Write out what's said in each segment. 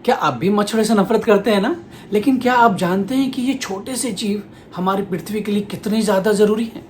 क्या आप भी मच्छरों से नफरत करते हैं ना? लेकिन क्या आप जानते हैं कि ये छोटे से जीव हमारी पृथ्वी के लिए कितने ज़्यादा ज़रूरी हैं?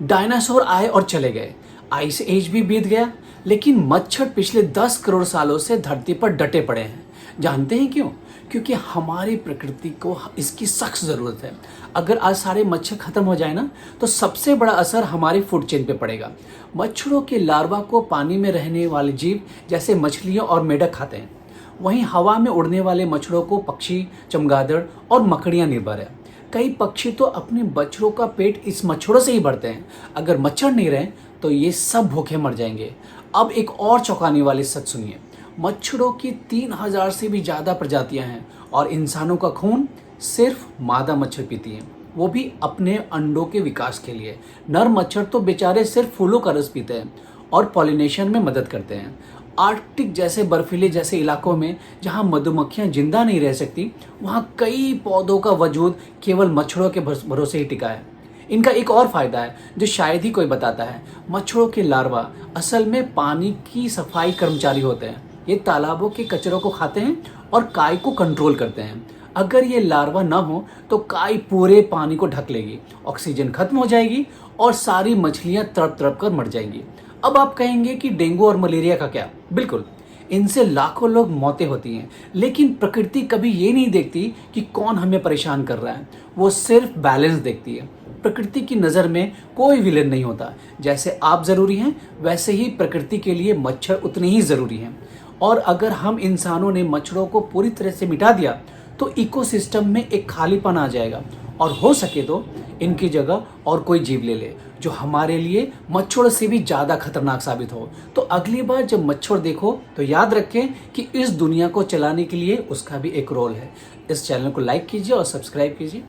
डायनासोर आए और चले गए, आइस एज भी बीत गया, लेकिन मच्छर पिछले 10 करोड़ सालों से धरती पर डटे पड़े हैं। जानते हैं क्यों? क्योंकि हमारी प्रकृति को इसकी सख्त ज़रूरत है। अगर आज सारे मच्छर खत्म हो जाए ना, तो सबसे बड़ा असर हमारी फूड चेन पे पड़ेगा। मच्छरों के लार्वा को पानी में रहने वाले जीव जैसे मछलियाँ और मेढक खाते हैं। वहीं हवा में उड़ने वाले मच्छरों को पक्षी, चमगादड़ और मकड़ियाँ निर्भर है। कई पक्षी तो अपने बच्चों का पेट इस मच्छरों से ही भरते हैं। अगर मच्छर नहीं रहे तो ये सब भूखे मर जाएंगे। अब एक और चौंकाने वाली सच सुनिए। मच्छरों की 3000 से भी ज़्यादा प्रजातियां हैं और इंसानों का खून सिर्फ मादा मच्छर पीती हैं, वो भी अपने अंडों के विकास के लिए। नर मच्छर तो बेचारे सिर्फ फूलों का रस पीते हैं और पॉलिनेशन में मदद करते हैं। आर्कटिक जैसे बर्फीले जैसे इलाकों में जहां मधुमक्खियां जिंदा नहीं रह सकती, वहां कई पौधों का वजूद केवल मच्छरों के भरोसे ही टिका है। इनका एक और फायदा है जो शायद ही कोई बताता है। मच्छरों के लार्वा असल में पानी की सफाई कर्मचारी होते हैं। ये तालाबों के कचरों को खाते हैं और काई को कंट्रोल करते हैं। अगर ये लार्वा ना हो तो काई पूरे पानी को ढक लेगी, ऑक्सीजन खत्म हो जाएगी और सारी मछलियां तड़प तड़प कर मर जाएंगी। अब आप कहेंगे कि डेंगू और मलेरिया का क्या? बिल्कुल, इनसे लाखों लोग मौतें होती हैं, लेकिन प्रकृति कभी ये नहीं देखती कि कौन हमें परेशान कर रहा है। वो सिर्फ बैलेंस देखती है। प्रकृति की नज़र में कोई विलेन नहीं होता। जैसे आप ज़रूरी हैं, वैसे ही प्रकृति के लिए मच्छर उतने ही ज़रूरी हैं। और अगर हम इंसानों ने मच्छरों को पूरी तरह से मिटा दिया तो इकोसिस्टम में एक खालीपन आ जाएगा और हो सके तो इनकी जगह और कोई जीव ले ले जो हमारे लिए मच्छरों से भी ज़्यादा खतरनाक साबित हो। तो अगली बार जब मच्छर देखो तो याद रखें कि इस दुनिया को चलाने के लिए उसका भी एक रोल है। इस चैनल को लाइक कीजिए और सब्सक्राइब कीजिए।